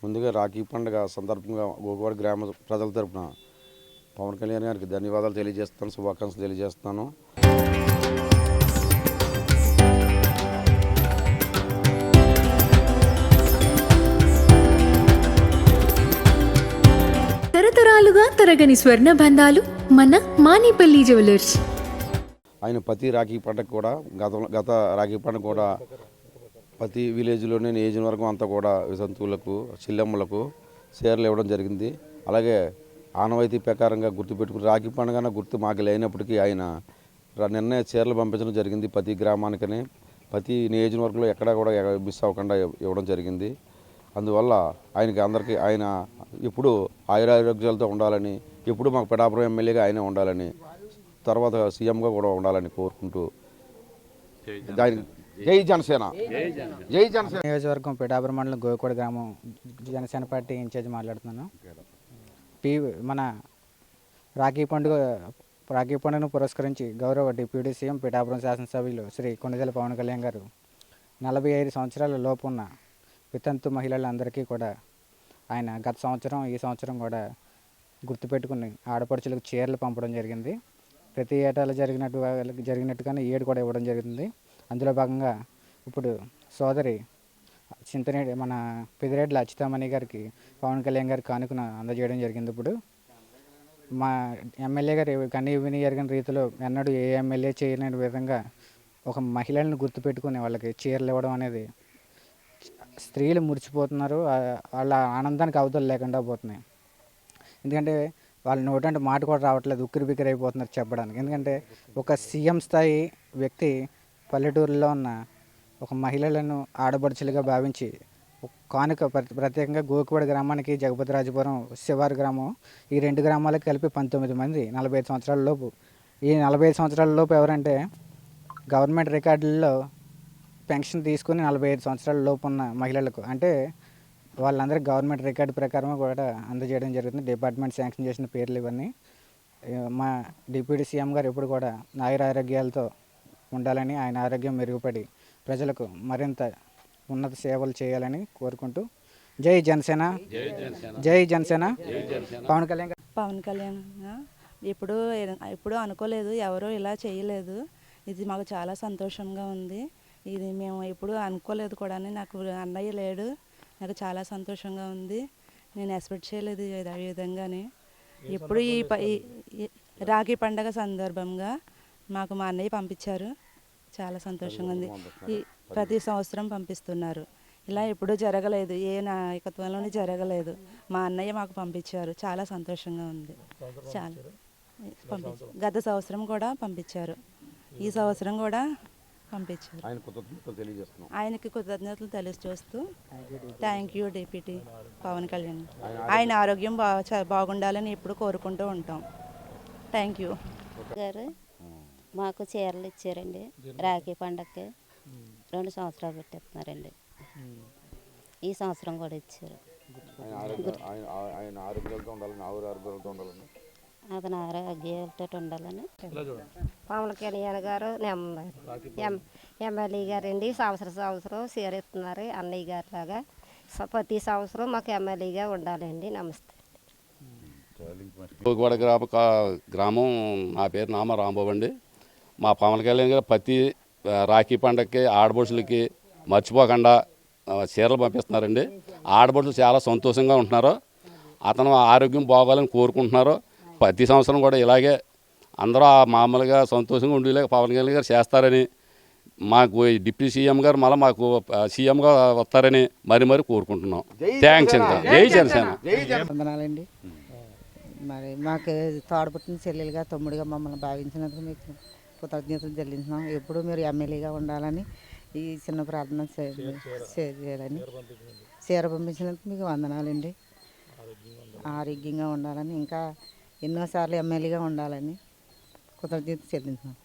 ముందుగా రాఖీ పండుగ సందర్భంగా గోగువాడ గ్రామ ప్రజల తరపున పవన్ కళ్యాణ్ గారికి ధన్యవాదాలు తెలియజేస్తాను, శుభాకాంక్షలు తెలియజేస్తాను. తరతరాలుగా తరగని స్వర్ణ బంధాలు మన మానిపల్లి జ్యువెలర్స్. ఆయన ప్రతి రాఖీ పండుగ కూడా గత రాఖీ పండుగ కూడా ప్రతి విలేజ్లోనే నియోజకవర్గం అంతా కూడా వితంతువులకు చెల్లెమ్మలకు చీరలు ఇవ్వడం జరిగింది. అలాగే ఆనవాయితీ ప్రకారంగా గుర్తుపెట్టుకుని రాఖీ పండుగ గుర్తు మాకు లేనప్పటికీ ఆయన నిన్నే చీరలు పంపించడం జరిగింది. ప్రతి గ్రామానికని ప్రతి నియోజకవర్గంలో ఎక్కడా కూడా మిస్ అవ్వకుండా ఇవ్వడం జరిగింది. అందువల్ల అందరికీ ఆయన ఎప్పుడు ఆయురారోగ్యాలతో ఉండాలని, ఎప్పుడు మాకు పిఠాపురం ఎమ్మెల్యేగా ఆయనే ఉండాలని, తర్వాత సీఎంగా కూడా ఉండాలని కోరుకుంటూ జై జనసేన, జై జనసేన. నియోజకవర్గం పిఠాపురం మండలం గోవికోడ గ్రామం జనసేన పార్టీ ఇన్ఛార్జ్ మాట్లాడుతున్నాను. మన రాఖీ పండుగను పురస్కరించి గౌరవ డిప్యూటీ సీఎం పిఠాపురం శాసనసభ్యులు శ్రీ కొణిదెల పవన్ కళ్యాణ్ గారు 45 సంవత్సరాల లోపు ఉన్న వితంతు మహిళలందరికీ కూడా ఆయన గత సంవత్సరం ఈ సంవత్సరం కూడా గుర్తుపెట్టుకుని ఆడపడుచులకు చీరలు పంపడం జరిగింది. ప్రతి ఏటాలో జరిగినట్టుగానే ఏడు కూడా ఇవ్వడం జరిగింది. అందులో భాగంగా ఇప్పుడు సోదరి మన పెదిరెడ్ల అచ్యుతామణి గారికి పవన్ కళ్యాణ్ గారికి కానుకన అందజేయడం జరిగింది. ఇప్పుడు మా ఎమ్మెల్యే గారు కన్నీ విని ఎరగని రీతిలో ఎన్నడూ ఏ ఎమ్మెల్యే చేయలేని విధంగా ఒక మహిళలను గుర్తుపెట్టుకుని వాళ్ళకి చీరలు ఇవ్వడం అనేది స్త్రీలు మురిచిపోతున్నారు. వాళ్ళ ఆనందానికి అవతలు లేకుండా పోతున్నాయి. ఎందుకంటే వాళ్ళ నోటంటే మాట కూడా రావట్లేదు, ఉక్కిరి బిక్కిరి అయిపోతున్నారు చెప్పడానికి. ఎందుకంటే ఒక సీఎం స్థాయి వ్యక్తి పల్లెటూరులో ఉన్న ఒక మహిళలను ఆడపడుచులుగా భావించి కానుక ప్రత్యేకంగా గోకువాడ గ్రామానికి జగపతిరాజపురం శివారు గ్రామం, ఈ 2 గ్రామాలకు కలిపి 19 మంది 45 సంవత్సరాల లోపు. ఈ 45 సంవత్సరాల లోపు ఎవరంటే గవర్నమెంట్ రికార్డుల్లో పెన్షన్ తీసుకుని 45 సంవత్సరాల లోపు ఉన్న మహిళలకు, అంటే వాళ్ళందరికీ గవర్నమెంట్ రికార్డు ప్రకారం కూడా అందజేయడం జరుగుతుంది. డిపార్ట్మెంట్ శాంక్షన్ చేసిన పేర్లు ఇవన్నీ. మా డిప్యూటీ సీఎం గారు ఎప్పుడు కూడా ఆయురారోగ్యాలతో ఉండాలని, ఆయన ఆరోగ్యం మెరుగుపడి ప్రజలకు మరింత ఉన్నత సేవలు చేయాలని కోరుకుంటూ జై జనసేన, జై జనసేన. పవన్ కళ్యాణ్ ఎప్పుడు అనుకోలేదు, ఎవరో ఇలా చేయలేదు. ఇది మాకు చాలా సంతోషంగా ఉంది. ఇది మేము ఎప్పుడు అనుకోలేదు కూడా. నాకు అన్నయ్య లేడు, నాకు చాలా సంతోషంగా ఉంది. నేను ఎక్స్పెక్ట్ చేయలేదు ఈ విధంగానే. ఇప్పుడు ఈ రాఖీ పండగ సందర్భంగా మాకు మా అన్నయ్య పంపించారు, చాలా సంతోషంగా ఉంది. ప్రతి సంవత్సరం పంపిస్తున్నారు. ఇలా ఎప్పుడూ జరగలేదు, ఏ నాయకత్వంలోనే జరగలేదు. మా అన్నయ్య మాకు పంపించారు, చాలా సంతోషంగా ఉంది. చాలా గత సంవత్సరం కూడా పంపించారు, ఈ సంవత్సరం కూడా పంపించారు. ఆయనకి కృతజ్ఞతలు తెలియజేస్తూ thank you deputy Pawan Kalyan. ఆయన ఆరోగ్యం బాగుండాలని ఎప్పుడు కోరుకుంటూ ఉంటాం. థ్యాంక్ యూ గారు. మాకు చీరలు ఇచ్చారండి. రాఖీ పండగకి 2 సంవత్సరాలు పెట్టేస్తున్నారండి. ఈ సంవత్సరం కూడా ఇచ్చారు. అతను ఆరోగ్యాలతో ఉండాలని. పవన్ కళ్యాణ్ గారు ఎమ్మెల్యే గారు అండి. సంవత్సరం చీర ఇస్తున్నారు అన్నయ్య గారి లాగా. ప్రతి సంవత్సరం మాకు ఎమ్మెల్యేగా ఉండాలండి. నమస్తే. గోగువాడ గ్రామం, నా పేరు నామ రాంబాబు అండి. మా పవన్ కళ్యాణ్ గారు ప్రతి రాఖీ పండగకి ఆడపడుచులకి మర్చిపోకుండా చీరలు పంపిస్తున్నారండి. ఆడపడుచులు చాలా సంతోషంగా ఉంటున్నారు. అతను ఆరోగ్యం బాగోవాలని కోరుకుంటున్నారు. ప్రతి సంవత్సరం కూడా ఇలాగే అందరూ మామూలుగా సంతోషంగా ఉండేలాగా పవన్ కళ్యాణ్ గారు చేస్తారని, మాకు డిప్యూటీ సీఎం గారు మళ్ళీ మాకు సీఎంగా వస్తారని మరి కోరుకుంటున్నాం. థ్యాంక్స్ అండి. జై జనసేన. వందనాలండి. మరి మాకు తోడబుట్టిన చెల్లెలుగా తమ్ముడిగా మమ్మల్ని భావించినందుకు మీకు కృతజ్ఞతలు చెల్లించున్నాం. ఎప్పుడు మీరు ఎమ్మెల్యేగా ఉండాలని ఈ చిన్న ప్రార్థన చేయాలని, చీర పంపించినందుకు మీకు వందనాలండి. ఆరోగ్యంగా ఉండాలని, ఇంకా ఎన్నోసార్లు ఎమ్మెల్యేగా ఉండాలని కృతజ్ఞత చెల్లించున్నాం.